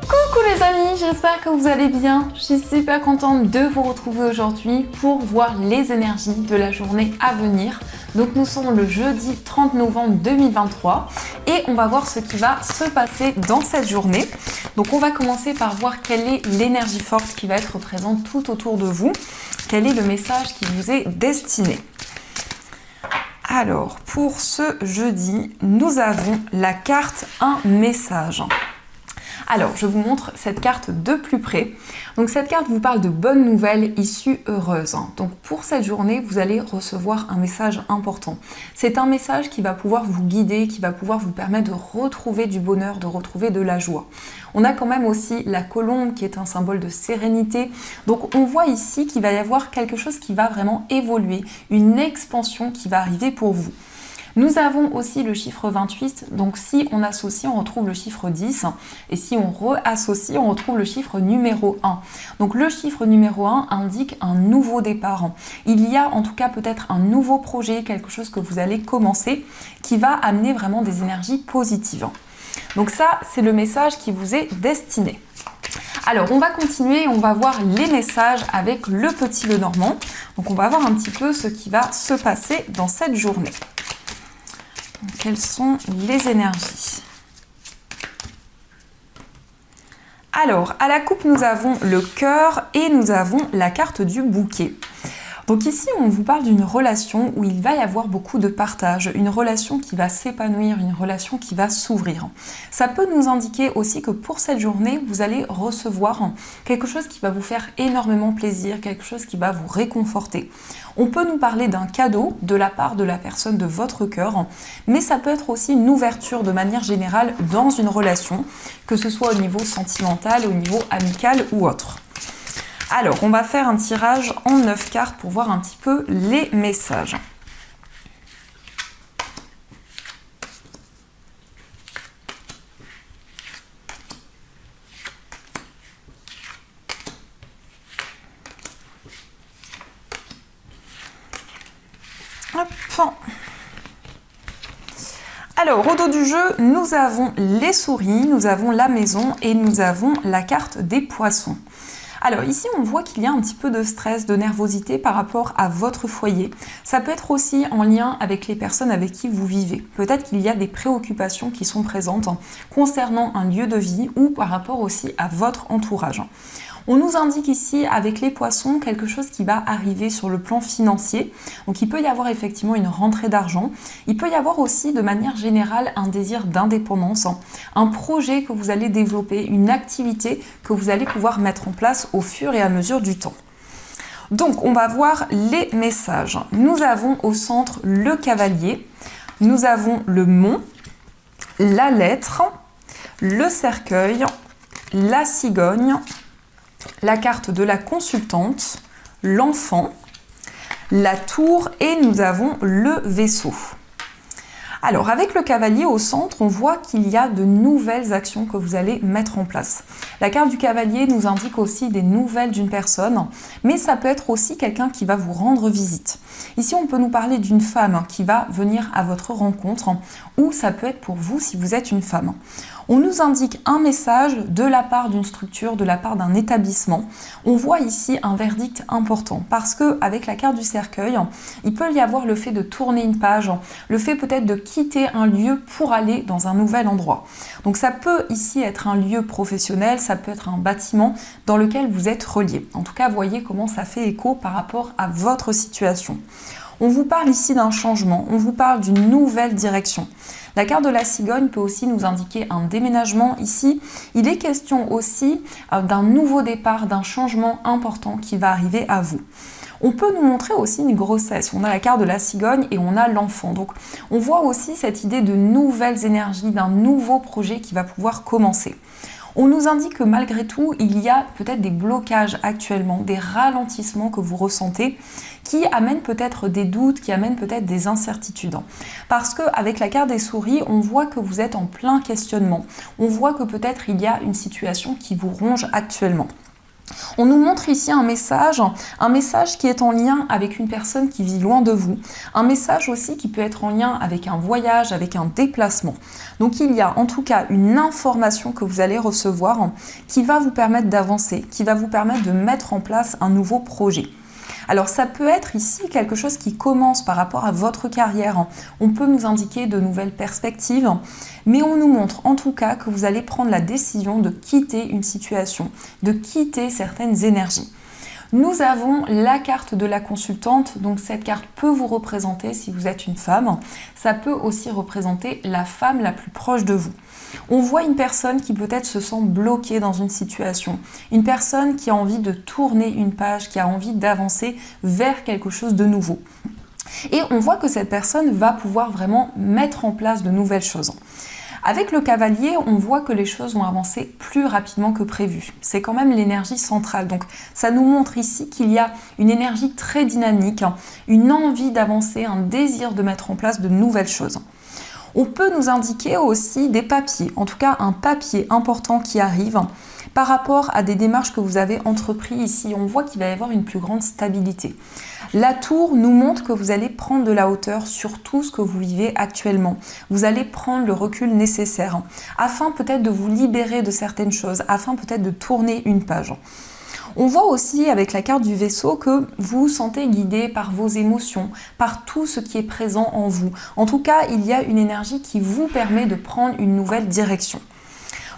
Coucou les amis, j'espère que vous allez bien. Je suis super contente de vous retrouver aujourd'hui pour voir les énergies de la journée à venir. Donc nous sommes le jeudi 30 novembre 2023 et on va voir ce qui va se passer dans cette journée. Donc on va commencer par voir quelle est l'énergie forte qui va être présente tout autour de vous. Quel est le message qui vous est destiné? Alors, pour ce jeudi, nous avons la carte Un message. Alors, je vous montre cette carte de plus près. Donc, cette carte vous parle de bonnes nouvelles issues heureuses. Donc, pour cette journée, vous allez recevoir un message important. C'est un message qui va pouvoir vous guider, qui va pouvoir vous permettre de retrouver du bonheur, de retrouver de la joie. On a quand même aussi la colombe qui est un symbole de sérénité. Donc, on voit ici qu'il va y avoir quelque chose qui va vraiment évoluer, une expansion qui va arriver pour vous. Nous avons aussi le chiffre 28, donc si on associe, on retrouve le chiffre 10, et si on réassocie, on retrouve le chiffre numéro 1. Donc le chiffre numéro 1 indique un nouveau départ. Il y a en tout cas peut-être un nouveau projet, quelque chose que vous allez commencer, qui va amener vraiment des énergies positives. Donc ça, c'est le message qui vous est destiné. Alors, on va continuer, on va voir les messages avec le petit Lenormand. Donc on va voir un petit peu ce qui va se passer dans cette journée. Quelles sont les énergies? Alors, à la coupe, nous avons le cœur et nous avons la carte du bouquet. Donc ici, on vous parle d'une relation où il va y avoir beaucoup de partage, une relation qui va s'épanouir, une relation qui va s'ouvrir. Ça peut nous indiquer aussi que pour cette journée, vous allez recevoir quelque chose qui va vous faire énormément plaisir, quelque chose qui va vous réconforter. On peut nous parler d'un cadeau de la part de la personne de votre cœur, mais ça peut être aussi une ouverture de manière générale dans une relation, que ce soit au niveau sentimental, au niveau amical ou autre. Alors, on va faire un tirage en 9 cartes pour voir un petit peu les messages. Hop. Alors, au dos du jeu, nous avons les souris, nous avons la maison et nous avons la carte des poissons. Alors ici, on voit qu'il y a un petit peu de stress, de nervosité par rapport à votre foyer. Ça peut être aussi en lien avec les personnes avec qui vous vivez. Peut-être qu'il y a des préoccupations qui sont présentes concernant un lieu de vie ou par rapport aussi à votre entourage. On nous indique ici, avec les poissons, quelque chose qui va arriver sur le plan financier. Donc il peut y avoir effectivement une rentrée d'argent. Il peut y avoir aussi, de manière générale, un désir d'indépendance, un projet que vous allez développer, une activité que vous allez pouvoir mettre en place au fur et à mesure du temps. Donc on va voir les messages. Nous avons au centre le cavalier, nous avons le mont, la lettre, le cercueil, la cigogne, la carte de la consultante, l'enfant, la tour et nous avons le vaisseau. Alors, avec le cavalier au centre, on voit qu'il y a de nouvelles actions que vous allez mettre en place. La carte du cavalier nous indique aussi des nouvelles d'une personne, mais ça peut être aussi quelqu'un qui va vous rendre visite. Ici, on peut nous parler d'une femme qui va venir à votre rencontre, ou ça peut être pour vous si vous êtes une femme. On nous indique un message de la part d'une structure, de la part d'un établissement. On voit ici un verdict important parce que avec la carte du cercueil, il peut y avoir le fait de tourner une page, le fait peut-être de quitter un lieu pour aller dans un nouvel endroit. Donc ça peut ici être un lieu professionnel, ça peut être un bâtiment dans lequel vous êtes relié. En tout cas, voyez comment ça fait écho par rapport à votre situation. On vous parle ici d'un changement, on vous parle d'une nouvelle direction. La carte de la cigogne peut aussi nous indiquer un déménagement ici. Il est question aussi d'un nouveau départ, d'un changement important qui va arriver à vous. On peut nous montrer aussi une grossesse. On a la carte de la cigogne et on a l'enfant. Donc on voit aussi cette idée de nouvelles énergies, d'un nouveau projet qui va pouvoir commencer. On nous indique que malgré tout, il y a peut-être des blocages actuellement, des ralentissements que vous ressentez qui amènent peut-être des doutes, qui amènent peut-être des incertitudes. Parce qu'avec la carte des souris, on voit que vous êtes en plein questionnement. On voit que peut-être il y a une situation qui vous ronge actuellement. On nous montre ici un message qui est en lien avec une personne qui vit loin de vous, un message aussi qui peut être en lien avec un voyage, avec un déplacement. Donc il y a en tout cas une information que vous allez recevoir qui va vous permettre d'avancer, qui va vous permettre de mettre en place un nouveau projet. Alors ça peut être ici quelque chose qui commence par rapport à votre carrière. On peut nous indiquer de nouvelles perspectives, mais on nous montre en tout cas que vous allez prendre la décision de quitter une situation, de quitter certaines énergies. Nous avons la carte de la consultante, donc cette carte peut vous représenter si vous êtes une femme. Ça peut aussi représenter la femme la plus proche de vous. On voit une personne qui peut-être se sent bloquée dans une situation, une personne qui a envie de tourner une page, qui a envie d'avancer vers quelque chose de nouveau. Et on voit que cette personne va pouvoir vraiment mettre en place de nouvelles choses. Avec le cavalier, on voit que les choses vont avancer plus rapidement que prévu. C'est quand même l'énergie centrale. Donc ça nous montre ici qu'il y a une énergie très dynamique, une envie d'avancer, un désir de mettre en place de nouvelles choses. On peut nous indiquer aussi des papiers, en tout cas un papier important qui arrive par rapport à des démarches que vous avez entreprises ici. On voit qu'il va y avoir une plus grande stabilité. La tour nous montre que vous allez prendre de la hauteur sur tout ce que vous vivez actuellement. Vous allez prendre le recul nécessaire afin peut-être de vous libérer de certaines choses, afin peut-être de tourner une page. On voit aussi avec la carte du vaisseau que vous vous sentez guidé par vos émotions, par tout ce qui est présent en vous. En tout cas, il y a une énergie qui vous permet de prendre une nouvelle direction.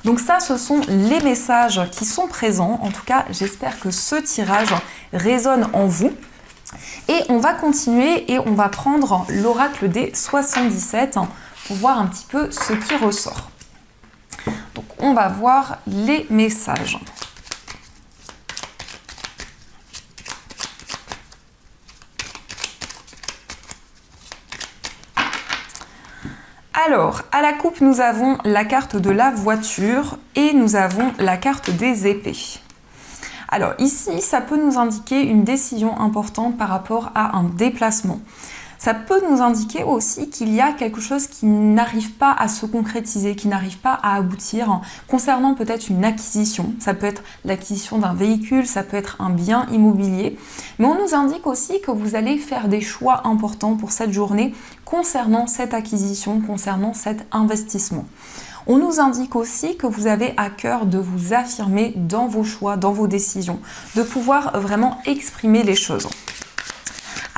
Donc ça, ce sont les messages qui sont présents. En tout cas, j'espère que ce tirage résonne en vous. Et on va continuer et on va prendre l'oracle des 77 pour voir un petit peu ce qui ressort. Donc on va voir les messages. Alors, à la coupe, nous avons la carte de la voiture et nous avons la carte des épées. Alors ici, ça peut nous indiquer une décision importante par rapport à un déplacement. Ça peut nous indiquer aussi qu'il y a quelque chose qui n'arrive pas à se concrétiser, qui n'arrive pas à aboutir concernant peut-être une acquisition. Ça peut être l'acquisition d'un véhicule, ça peut être un bien immobilier. Mais on nous indique aussi que vous allez faire des choix importants pour cette journée concernant cette acquisition, concernant cet investissement. On nous indique aussi que vous avez à cœur de vous affirmer dans vos choix, dans vos décisions, de pouvoir vraiment exprimer les choses.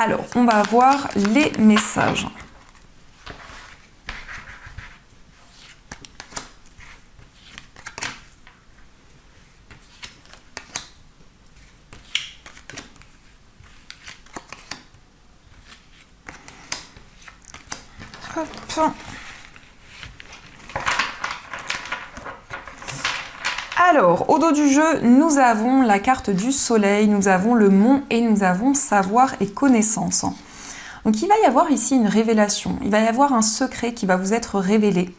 Alors, on va voir les messages. Hop. Alors, au dos du jeu, nous avons la carte du soleil, nous avons le mont et nous avons savoir et connaissance. Donc, il va y avoir ici une révélation, il va y avoir un secret qui va vous être révélé.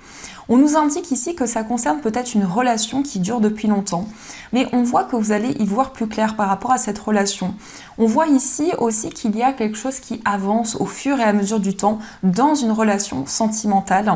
On nous indique ici que ça concerne peut-être une relation qui dure depuis longtemps, mais on voit que vous allez y voir plus clair par rapport à cette relation. On voit ici aussi qu'il y a quelque chose qui avance au fur et à mesure du temps dans une relation sentimentale.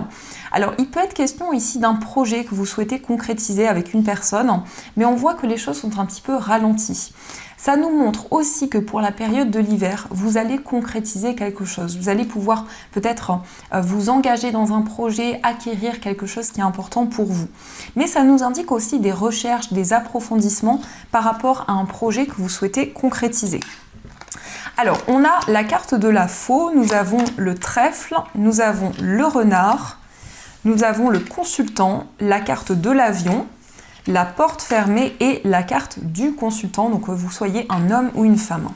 Alors, il peut être question ici d'un projet que vous souhaitez concrétiser avec une personne, mais on voit que les choses sont un petit peu ralenties. Ça nous montre aussi que pour la période de l'hiver, vous allez concrétiser quelque chose. Vous allez pouvoir peut-être vous engager dans un projet, acquérir quelque chose qui est important pour vous. Mais ça nous indique aussi des recherches, des approfondissements par rapport à un projet que vous souhaitez concrétiser. Alors, on a la carte de la faux, nous avons le trèfle, nous avons le renard, nous avons le consultant, la carte de l'avion, la porte fermée et la carte du consultant, donc que vous soyez un homme ou une femme.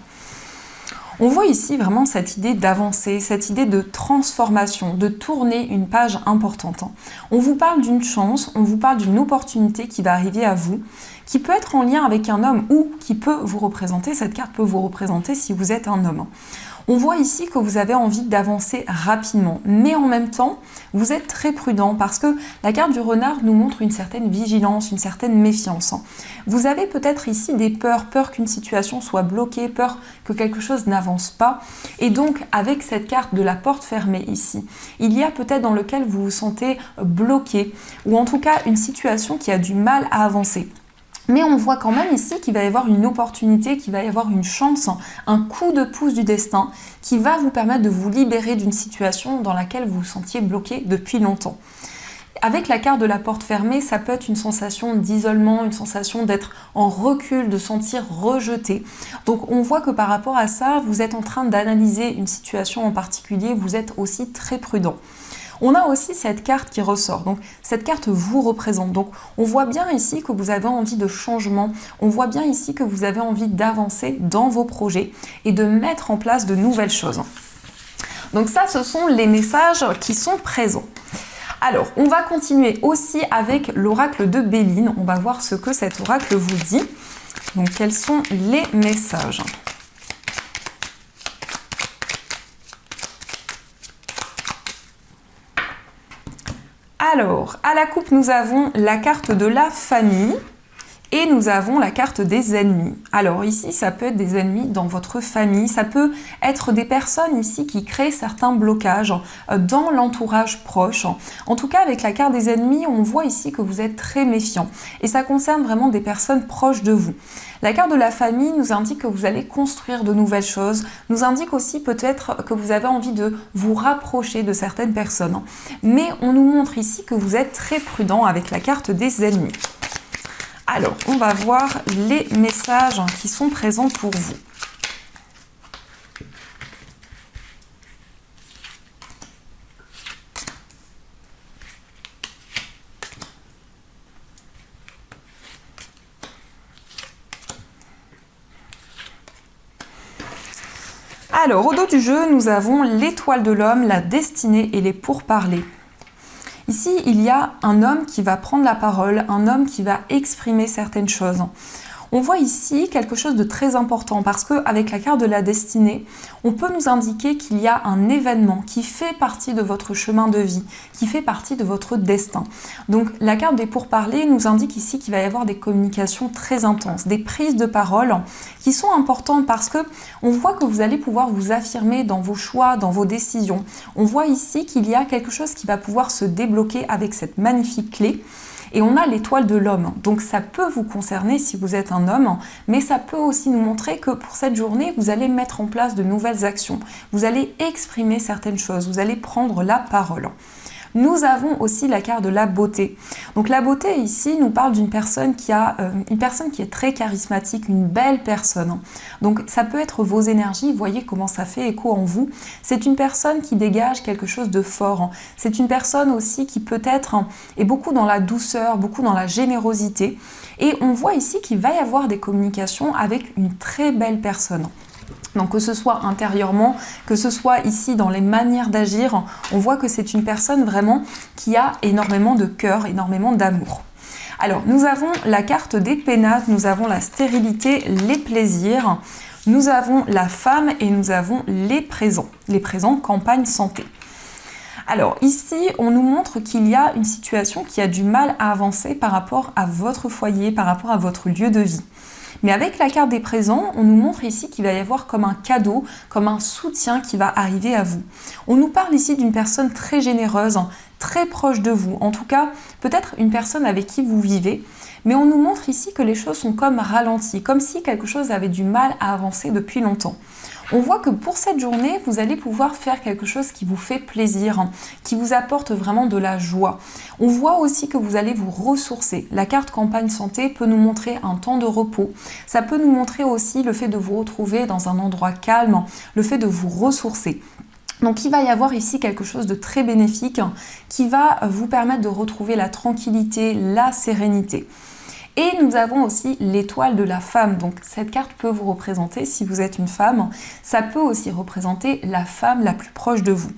On voit ici vraiment cette idée d'avancer, cette idée de transformation, de tourner une page importante. On vous parle d'une chance, on vous parle d'une opportunité qui va arriver à vous, qui peut être en lien avec un homme ou qui peut vous représenter, cette carte peut vous représenter si vous êtes un homme. On voit ici que vous avez envie d'avancer rapidement, mais en même temps, vous êtes très prudent parce que la carte du renard nous montre une certaine vigilance, une certaine méfiance. Vous avez peut-être ici des peurs, peur qu'une situation soit bloquée, peur que quelque chose n'avance pas. Et donc, avec cette carte de la porte fermée ici, il y a peut-être dans lequel vous vous sentez bloqué ou en tout cas une situation qui a du mal à avancer. Mais on voit quand même ici qu'il va y avoir une opportunité, qu'il va y avoir une chance, un coup de pouce du destin qui va vous permettre de vous libérer d'une situation dans laquelle vous vous sentiez bloqué depuis longtemps. Avec la carte de la porte fermée, ça peut être une sensation d'isolement, une sensation d'être en recul, de sentir rejeté. Donc on voit que par rapport à ça, vous êtes en train d'analyser une situation en particulier, vous êtes aussi très prudent. On a aussi cette carte qui ressort, donc cette carte vous représente. Donc on voit bien ici que vous avez envie de changement, on voit bien ici que vous avez envie d'avancer dans vos projets et de mettre en place de nouvelles choses. Donc ça, ce sont les messages qui sont présents. Alors, on va continuer aussi avec l'oracle de Béline. On va voir ce que cet oracle vous dit. Donc, quels sont les messages ? Alors, à la coupe, nous avons la carte de la famille. Et nous avons la carte des ennemis. Alors ici, ça peut être des ennemis dans votre famille, ça peut être des personnes ici qui créent certains blocages dans l'entourage proche. En tout cas, avec la carte des ennemis, on voit ici que vous êtes très méfiant. Et ça concerne vraiment des personnes proches de vous. La carte de la famille nous indique que vous allez construire de nouvelles choses, nous indique aussi peut-être que vous avez envie de vous rapprocher de certaines personnes. Mais on nous montre ici que vous êtes très prudent avec la carte des ennemis. Alors, on va voir les messages qui sont présents pour vous. Alors, au dos du jeu, nous avons l'étoile de l'homme, la destinée et les pourparlers. Ici, il y a un homme qui va prendre la parole, un homme qui va exprimer certaines choses. On voit ici quelque chose de très important parce qu'avec la carte de la destinée, on peut nous indiquer qu'il y a un événement qui fait partie de votre chemin de vie, qui fait partie de votre destin. Donc la carte des pourparlers nous indique ici qu'il va y avoir des communications très intenses, des prises de parole qui sont importantes parce que on voit que vous allez pouvoir vous affirmer dans vos choix, dans vos décisions. On voit ici qu'il y a quelque chose qui va pouvoir se débloquer avec cette magnifique clé. Et on a l'étoile de l'homme, donc ça peut vous concerner si vous êtes un homme, mais ça peut aussi nous montrer que pour cette journée, vous allez mettre en place de nouvelles actions, vous allez exprimer certaines choses, vous allez prendre la parole. Nous avons aussi la carte de la beauté. Donc la beauté ici nous parle d'une personne qui est très charismatique, une belle personne. Donc ça peut être vos énergies, voyez comment ça fait écho en vous. C'est une personne qui dégage quelque chose de fort. C'est une personne aussi qui peut-être est beaucoup dans la douceur, beaucoup dans la générosité. Et on voit ici qu'il va y avoir des communications avec une très belle personne. Donc que ce soit intérieurement, que ce soit ici dans les manières d'agir, on voit que c'est une personne vraiment qui a énormément de cœur, énormément d'amour. Alors nous avons la carte des pénates, nous avons la stérilité, les plaisirs, nous avons la femme et nous avons les présents campagne santé. Alors ici, on nous montre qu'il y a une situation qui a du mal à avancer par rapport à votre foyer, par rapport à votre lieu de vie. Mais avec la carte des présents, on nous montre ici qu'il va y avoir comme un cadeau, comme un soutien qui va arriver à vous. On nous parle ici d'une personne très généreuse, très proche de vous. En tout cas, peut-être une personne avec qui vous vivez. Mais on nous montre ici que les choses sont comme ralenties, comme si quelque chose avait du mal à avancer depuis longtemps. On voit que pour cette journée, vous allez pouvoir faire quelque chose qui vous fait plaisir, qui vous apporte vraiment de la joie. On voit aussi que vous allez vous ressourcer. La carte campagne santé peut nous montrer un temps de repos. Ça peut nous montrer aussi le fait de vous retrouver dans un endroit calme, le fait de vous ressourcer. Donc il va y avoir ici quelque chose de très bénéfique qui va vous permettre de retrouver la tranquillité, la sérénité. Et nous avons aussi l'étoile de la femme. Donc cette carte peut vous représenter, si vous êtes une femme, ça peut aussi représenter la femme la plus proche de vous.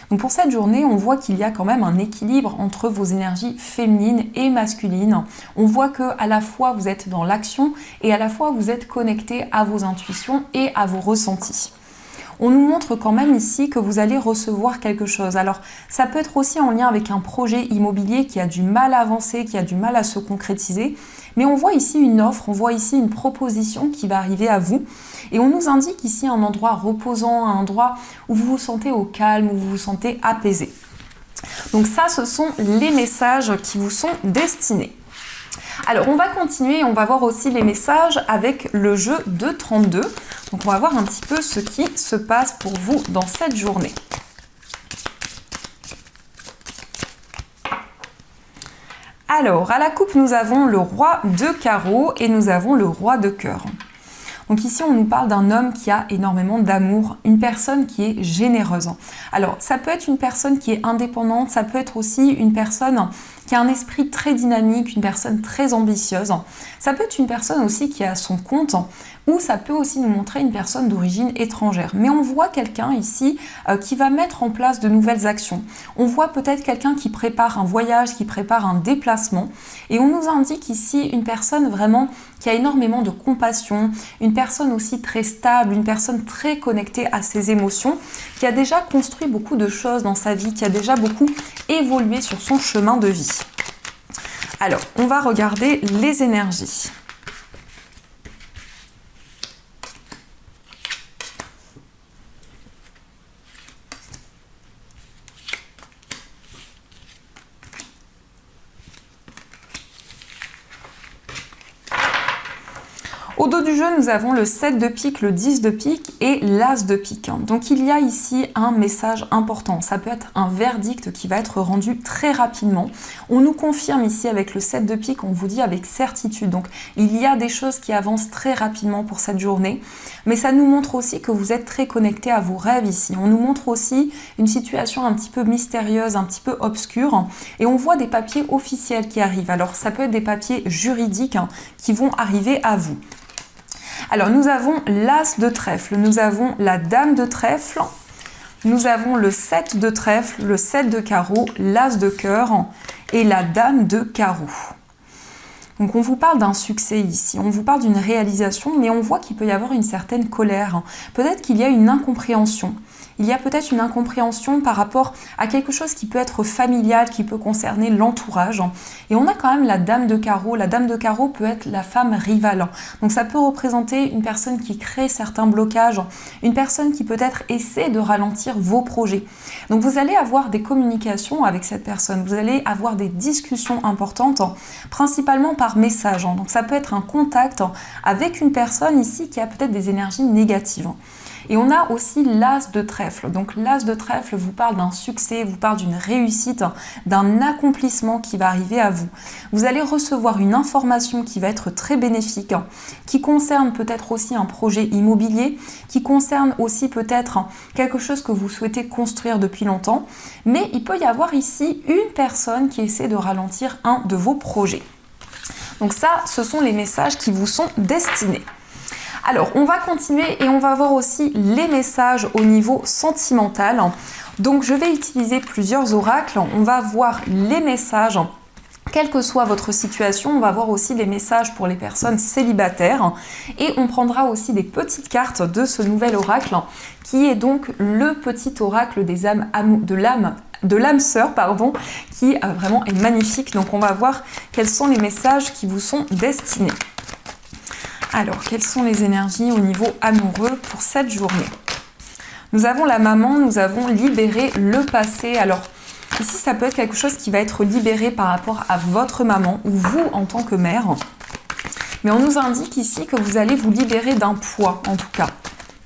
Donc pour cette journée, on voit qu'il y a quand même un équilibre entre vos énergies féminines et masculines. On voit que à la fois vous êtes dans l'action et à la fois vous êtes connecté à vos intuitions et à vos ressentis. On nous montre quand même ici que vous allez recevoir quelque chose. Alors, ça peut être aussi en lien avec un projet immobilier qui a du mal à avancer, qui a du mal à se concrétiser. Mais on voit ici une offre, on voit ici une proposition qui va arriver à vous. Et on nous indique ici un endroit reposant, un endroit où vous vous sentez au calme, où vous vous sentez apaisé. Donc ça, ce sont les messages qui vous sont destinés. Alors, on va continuer, on va voir aussi les messages avec le jeu de 32. Donc, on va voir un petit peu ce qui se passe pour vous dans cette journée. Alors, à la coupe, nous avons le roi de carreau et nous avons le roi de cœur. Donc ici, on nous parle d'un homme qui a énormément d'amour, une personne qui est généreuse. Alors, ça peut être une personne qui est indépendante, ça peut être aussi une personne qui a un esprit très dynamique, une personne très ambitieuse. Ça peut être une personne aussi qui a son compte, ou ça peut aussi nous montrer une personne d'origine étrangère. Mais on voit quelqu'un ici qui va mettre en place de nouvelles actions. On voit peut-être quelqu'un qui prépare un voyage, qui prépare un déplacement. Et on nous indique ici une personne vraiment qui a énormément de compassion, une personne aussi très stable, une personne très connectée à ses émotions, qui a déjà construit beaucoup de choses dans sa vie, qui a déjà beaucoup évolué sur son chemin de vie. Alors, on va regarder les énergies. Au dos du jeu, nous avons le 7 de pique, le 10 de pique et l'as de pique. Donc il y a ici un message important. Ça peut être un verdict qui va être rendu très rapidement. On nous confirme ici avec le 7 de pique, on vous dit avec certitude. Donc il y a des choses qui avancent très rapidement pour cette journée. Mais ça nous montre aussi que vous êtes très connecté à vos rêves ici. On nous montre aussi une situation un petit peu mystérieuse, un petit peu obscure. Et on voit des papiers officiels qui arrivent. Alors ça peut être des papiers juridiques qui vont arriver à vous. Alors, nous avons l'as de trèfle, nous avons la dame de trèfle, nous avons le 7 de trèfle, le 7 de carreau, l'as de cœur et la dame de carreau. Donc, on vous parle d'un succès ici, on vous parle d'une réalisation, mais on voit qu'il peut y avoir une certaine colère. Peut-être qu'il y a une incompréhension. Il y a peut-être une incompréhension par rapport à quelque chose qui peut être familial, qui peut concerner l'entourage. Et on a quand même la dame de carreau. La dame de carreau peut être la femme rivale. Donc ça peut représenter une personne qui crée certains blocages, une personne qui peut-être essaie de ralentir vos projets. Donc vous allez avoir des communications avec cette personne, vous allez avoir des discussions importantes, principalement par message. Donc ça peut être un contact avec une personne ici qui a peut-être des énergies négatives. Et on a aussi l'as de trèfle. Donc l'as de trèfle vous parle d'un succès, vous parle d'une réussite, d'un accomplissement qui va arriver à vous. Vous allez recevoir une information qui va être très bénéfique, qui concerne peut-être aussi un projet immobilier, qui concerne aussi peut-être quelque chose que vous souhaitez construire depuis longtemps. Mais il peut y avoir ici une personne qui essaie de ralentir un de vos projets. Donc ça, ce sont les messages qui vous sont destinés. Alors, on va continuer et on va voir aussi les messages au niveau sentimental. Donc, je vais utiliser plusieurs oracles. On va voir les messages, quelle que soit votre situation. On va voir aussi les messages pour les personnes célibataires. Et on prendra aussi des petites cartes de ce nouvel oracle, qui est donc le petit oracle des âmes de l'âme sœur, qui vraiment est magnifique. Donc, on va voir quels sont les messages qui vous sont destinés. Alors, quelles sont les énergies au niveau amoureux pour cette journée? Nous avons la maman, nous avons libéré le passé. Alors, ici, ça peut être quelque chose qui va être libéré par rapport à votre maman ou vous en tant que mère. Mais on nous indique ici que vous allez vous libérer d'un poids, en tout cas,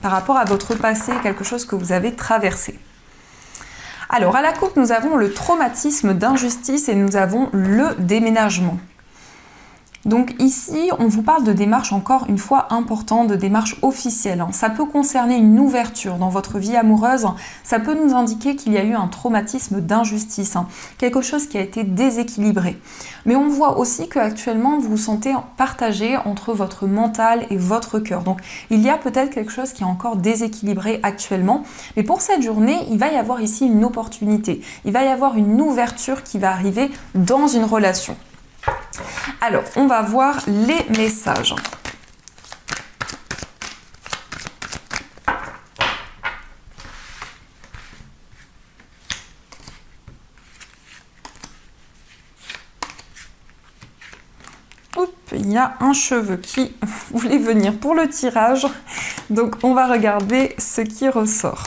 par rapport à votre passé, quelque chose que vous avez traversé. Alors, à la coupe, nous avons le traumatisme d'injustice et nous avons le déménagement. Donc ici, on vous parle de démarches encore une fois importantes, de démarches officielles. Ça peut concerner une ouverture dans votre vie amoureuse, ça peut nous indiquer qu'il y a eu un traumatisme d'injustice, quelque chose qui a été déséquilibré. Mais on voit aussi qu'actuellement, vous vous sentez partagé entre votre mental et votre cœur. Donc il y a peut-être quelque chose qui est encore déséquilibré actuellement. Mais pour cette journée, il va y avoir ici une opportunité. Il va y avoir une ouverture qui va arriver dans une relation. Alors, on va voir les messages. Hop, il y a un cheveu qui voulait venir pour le tirage. Donc, on va regarder ce qui ressort.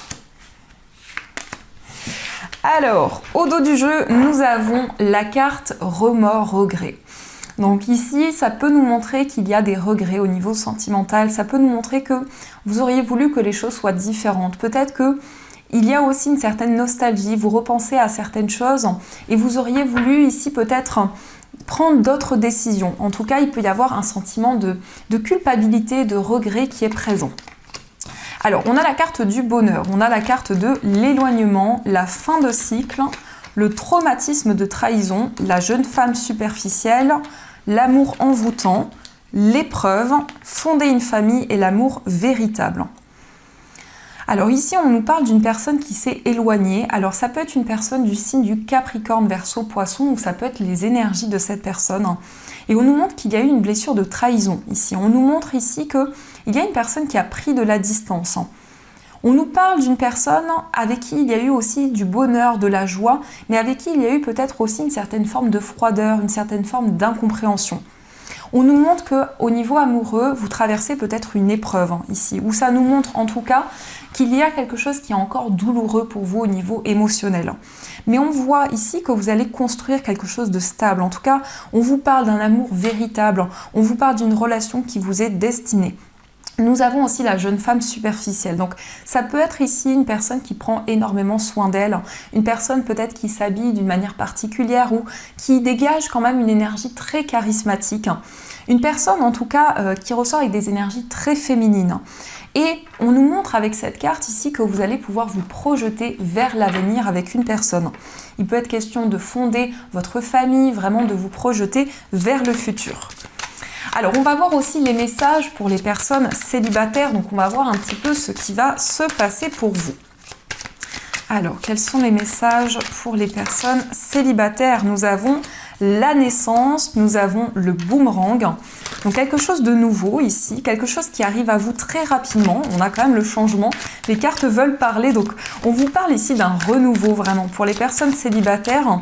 Alors, au dos du jeu, nous avons la carte remords, regret. Donc ici, ça peut nous montrer qu'il y a des regrets au niveau sentimental, ça peut nous montrer que vous auriez voulu que les choses soient différentes. Peut-être que il y a aussi une certaine nostalgie, vous repensez à certaines choses et vous auriez voulu ici peut-être prendre d'autres décisions. En tout cas, il peut y avoir un sentiment de culpabilité, de regret qui est présent. Alors, on a la carte du bonheur, on a la carte de l'éloignement, la fin de cycle, le traumatisme de trahison, la jeune femme superficielle, l'amour envoûtant, l'épreuve, fonder une famille et l'amour véritable. Alors ici, on nous parle d'une personne qui s'est éloignée. Alors ça peut être une personne du signe du Capricorne, Verseau, Poisson, ou ça peut être les énergies de cette personne. Et on nous montre qu'il y a eu une blessure de trahison ici. On nous montre ici qu'il y a une personne qui a pris de la distance. On nous parle d'une personne avec qui il y a eu aussi du bonheur, de la joie, mais avec qui il y a eu peut-être aussi une certaine forme de froideur, une certaine forme d'incompréhension. On nous montre qu'au niveau amoureux, vous traversez peut-être une épreuve ici, où ça nous montre en tout cas qu'il y a quelque chose qui est encore douloureux pour vous au niveau émotionnel. Mais on voit ici que vous allez construire quelque chose de stable. En tout cas, on vous parle d'un amour véritable, on vous parle d'une relation qui vous est destinée. Nous avons aussi la jeune femme superficielle. Donc ça peut être ici une personne qui prend énormément soin d'elle, une personne peut-être qui s'habille d'une manière particulière ou qui dégage quand même une énergie très charismatique. Une personne en tout cas qui ressort avec des énergies très féminines. Et on nous montre avec cette carte ici que vous allez pouvoir vous projeter vers l'avenir avec une personne. Il peut être question de fonder votre famille, vraiment de vous projeter vers le futur. Alors, on va voir aussi les messages pour les personnes célibataires. Donc, on va voir un petit peu ce qui va se passer pour vous. Alors, quels sont les messages pour les personnes célibataires? Nous avons la naissance, nous avons le boomerang. Donc, quelque chose de nouveau ici, quelque chose qui arrive à vous très rapidement. On a quand même le changement. Les cartes veulent parler. Donc, on vous parle ici d'un renouveau vraiment pour les personnes célibataires.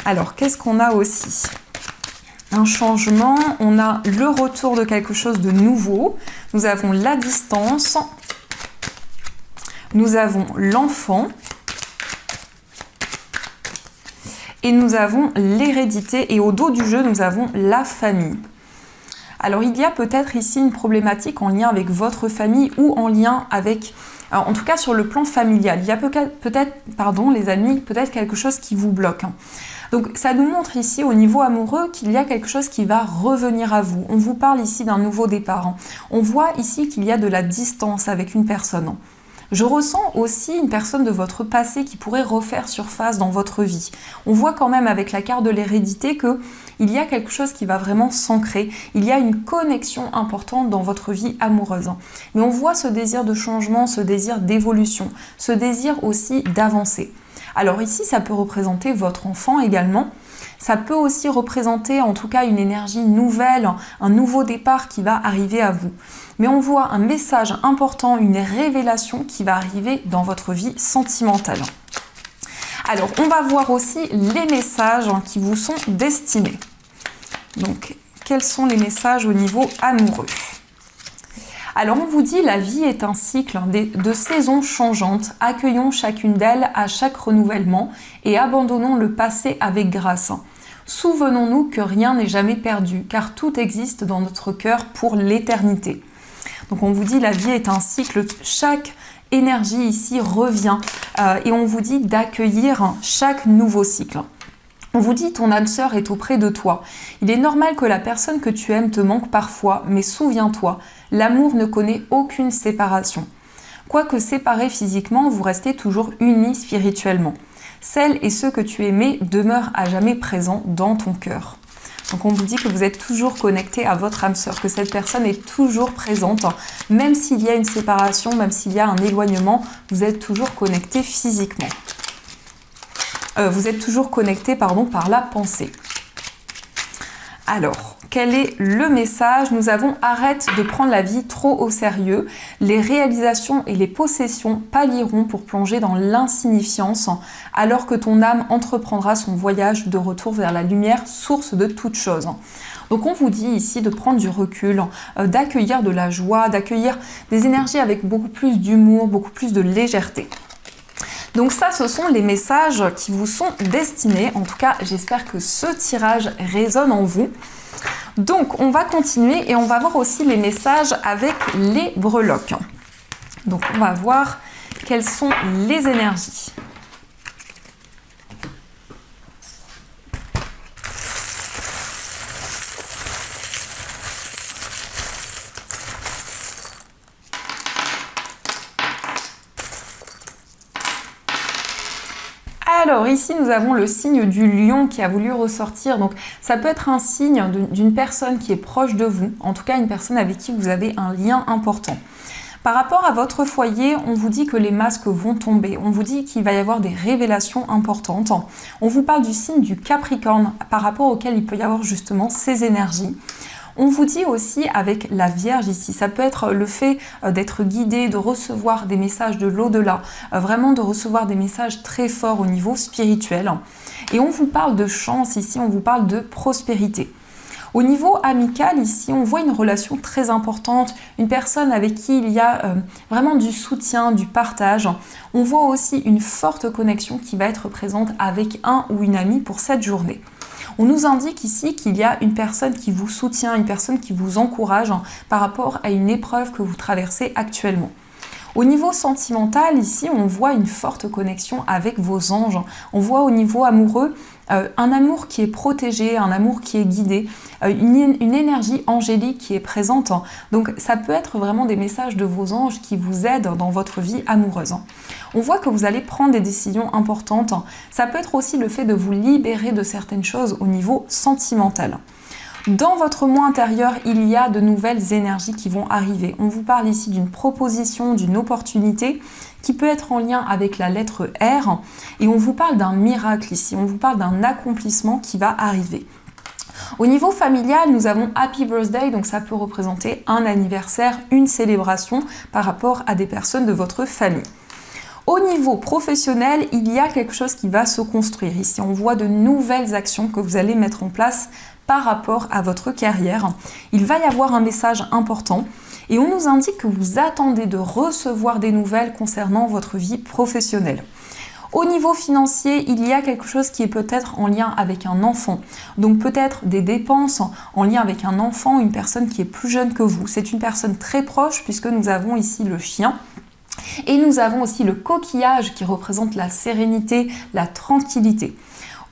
Alors, qu'est-ce qu'on a aussi? Un changement, on a le retour de quelque chose de nouveau, nous avons la distance, nous avons l'enfant et nous avons l'hérédité et au dos du jeu, nous avons la famille. Alors il y a peut-être ici une problématique en lien avec votre famille ou en lien avec, en tout cas sur le plan familial, il y a peut-être, les amis, peut-être quelque chose qui vous bloque. Donc ça nous montre ici au niveau amoureux qu'il y a quelque chose qui va revenir à vous. On vous parle ici d'un nouveau départ. On voit ici qu'il y a de la distance avec une personne. Je ressens aussi une personne de votre passé qui pourrait refaire surface dans votre vie. On voit quand même avec la carte de l'hérédité qu'il y a quelque chose qui va vraiment s'ancrer. Il y a une connexion importante dans votre vie amoureuse. Mais on voit ce désir de changement, ce désir d'évolution, ce désir aussi d'avancer. Alors ici, ça peut représenter votre enfant également. Ça peut aussi représenter en tout cas une énergie nouvelle, un nouveau départ qui va arriver à vous. Mais on voit un message important, une révélation qui va arriver dans votre vie sentimentale. Alors, on va voir aussi les messages qui vous sont destinés. Donc, quels sont les messages au niveau amoureux ? Alors on vous dit, la vie est un cycle de saisons changeantes. Accueillons chacune d'elles à chaque renouvellement et abandonnons le passé avec grâce. Souvenons-nous que rien n'est jamais perdu, car tout existe dans notre cœur pour l'éternité. Donc on vous dit, la vie est un cycle, chaque énergie ici revient et on vous dit d'accueillir chaque nouveau cycle. On vous dit, ton âme sœur est auprès de toi. Il est normal que la personne que tu aimes te manque parfois, mais souviens-toi, l'amour ne connaît aucune séparation. Quoique séparés physiquement, vous restez toujours unis spirituellement. Celles et ceux que tu aimais demeurent à jamais présents dans ton cœur. Donc on vous dit que vous êtes toujours connecté à votre âme sœur, que cette personne est toujours présente, même s'il y a une séparation, même s'il y a un éloignement, vous êtes toujours connecté physiquement. Vous êtes toujours connecté par la pensée. Alors, quel est le message? Nous avons arrête de prendre la vie trop au sérieux. Les réalisations et les possessions pâliront pour plonger dans l'insignifiance alors que ton âme entreprendra son voyage de retour vers la lumière, source de toutes choses. Donc on vous dit ici de prendre du recul, d'accueillir de la joie, d'accueillir des énergies avec beaucoup plus d'humour, beaucoup plus de légèreté. Donc ça, ce sont les messages qui vous sont destinés. En tout cas, j'espère que ce tirage résonne en vous. Donc, on va continuer et on va voir aussi les messages avec les breloques. Donc, on va voir quelles sont les énergies. Alors ici nous avons le signe du lion qui a voulu ressortir, donc ça peut être un signe d'une personne qui est proche de vous, en tout cas une personne avec qui vous avez un lien important. Par rapport à votre foyer, on vous dit que les masques vont tomber, on vous dit qu'il va y avoir des révélations importantes. On vous parle du signe du Capricorne par rapport auquel il peut y avoir justement ces énergies. On vous dit aussi avec la Vierge ici, ça peut être le fait d'être guidé, de recevoir des messages de l'au-delà, vraiment de recevoir des messages très forts au niveau spirituel. Et on vous parle de chance ici, on vous parle de prospérité. Au niveau amical, ici, on voit une relation très importante, une personne avec qui il y a vraiment du soutien, du partage. On voit aussi une forte connexion qui va être présente avec un ou une amie pour cette journée. On nous indique ici qu'il y a une personne qui vous soutient, une personne qui vous encourage par rapport à une épreuve que vous traversez actuellement. Au niveau sentimental, ici, on voit une forte connexion avec vos anges. On voit au niveau amoureux un amour qui est protégé, un amour qui est guidé, une énergie angélique qui est présente. Donc ça peut être vraiment des messages de vos anges qui vous aident dans votre vie amoureuse. On voit que vous allez prendre des décisions importantes. Ça peut être aussi le fait de vous libérer de certaines choses au niveau sentimental. Dans votre moi intérieur, il y a de nouvelles énergies qui vont arriver. On vous parle ici d'une proposition, d'une opportunité qui peut être en lien avec la lettre R. Et on vous parle d'un miracle ici, on vous parle d'un accomplissement qui va arriver. Au niveau familial, nous avons Happy Birthday, donc ça peut représenter un anniversaire, une célébration par rapport à des personnes de votre famille. Au niveau professionnel, il y a quelque chose qui va se construire. Ici, on voit de nouvelles actions que vous allez mettre en place par rapport à votre carrière. Il va y avoir un message important et on nous indique que vous attendez de recevoir des nouvelles concernant votre vie professionnelle. Au niveau financier, il y a quelque chose qui est peut-être en lien avec un enfant. Donc peut-être des dépenses en lien avec un enfant, une personne qui est plus jeune que vous. C'est une personne très proche puisque nous avons ici le chien. Et nous avons aussi le coquillage qui représente la sérénité, la tranquillité.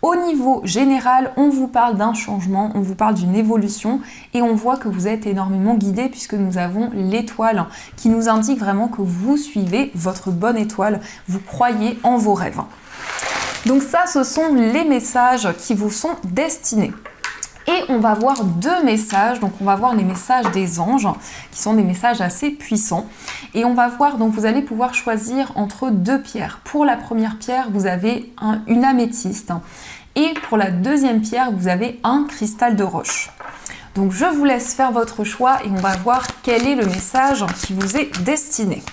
Au niveau général, on vous parle d'un changement, on vous parle d'une évolution et on voit que vous êtes énormément guidé puisque nous avons l'étoile qui nous indique vraiment que vous suivez votre bonne étoile, vous croyez en vos rêves. Donc ça, ce sont les messages qui vous sont destinés. Et on va voir deux messages, donc on va voir les messages des anges, qui sont des messages assez puissants. Et on va voir, donc vous allez pouvoir choisir entre deux pierres. Pour la première pierre, vous avez une améthyste. Et pour la deuxième pierre, vous avez un cristal de roche. Donc je vous laisse faire votre choix et on va voir quel est le message qui vous est destiné.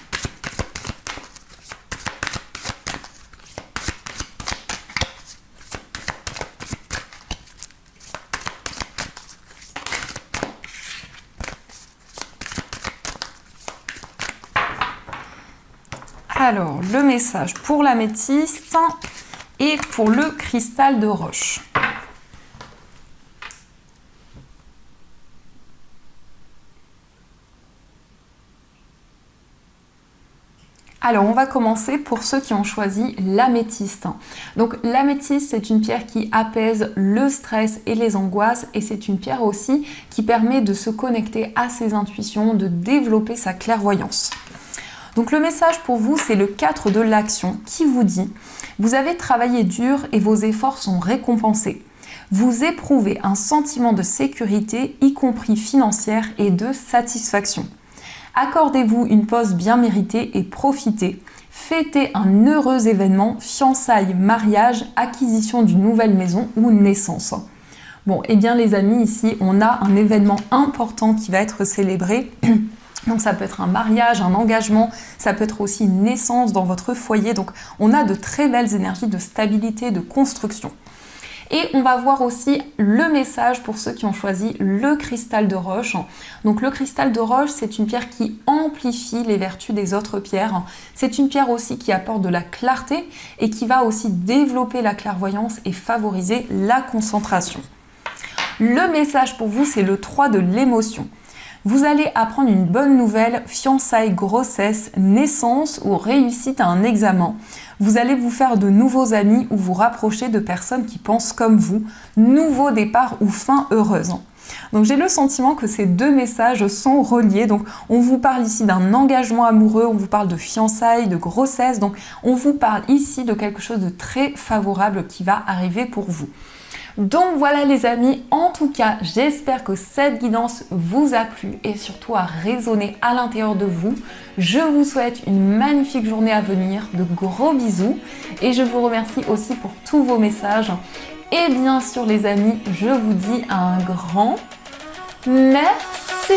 Alors, le message pour l'améthyste et pour le cristal de roche. Alors, on va commencer pour ceux qui ont choisi l'améthyste. Donc, l'améthyste, c'est une pierre qui apaise le stress et les angoisses et c'est une pierre aussi qui permet de se connecter à ses intuitions, de développer sa clairvoyance. Donc le message pour vous, c'est le 4 de l'action qui vous dit « Vous avez travaillé dur et vos efforts sont récompensés. Vous éprouvez un sentiment de sécurité, y compris financière et de satisfaction. Accordez-vous une pause bien méritée et profitez. Fêtez un heureux événement, fiançailles, mariage, acquisition d'une nouvelle maison ou naissance. » Bon, eh bien les amis, ici, on a un événement important qui va être célébré. Donc ça peut être un mariage, un engagement, ça peut être aussi une naissance dans votre foyer. Donc on a de très belles énergies de stabilité, de construction. Et on va voir aussi le message pour ceux qui ont choisi le cristal de roche. Donc le cristal de roche, c'est une pierre qui amplifie les vertus des autres pierres. C'est une pierre aussi qui apporte de la clarté et qui va aussi développer la clairvoyance et favoriser la concentration. Le message pour vous, c'est le 3 de l'émotion. Vous allez apprendre une bonne nouvelle, fiançailles, grossesse, naissance ou réussite à un examen. Vous allez vous faire de nouveaux amis ou vous rapprocher de personnes qui pensent comme vous. Nouveau départ ou fin heureuse. Donc j'ai le sentiment que ces deux messages sont reliés. Donc on vous parle ici d'un engagement amoureux, on vous parle de fiançailles, de grossesse. Donc on vous parle ici de quelque chose de très favorable qui va arriver pour vous. Donc voilà les amis, en tout cas j'espère que cette guidance vous a plu et surtout a résonné à l'intérieur de vous. Je vous souhaite une magnifique journée à venir, de gros bisous et je vous remercie aussi pour tous vos messages. Et bien sûr les amis, je vous dis un grand merci.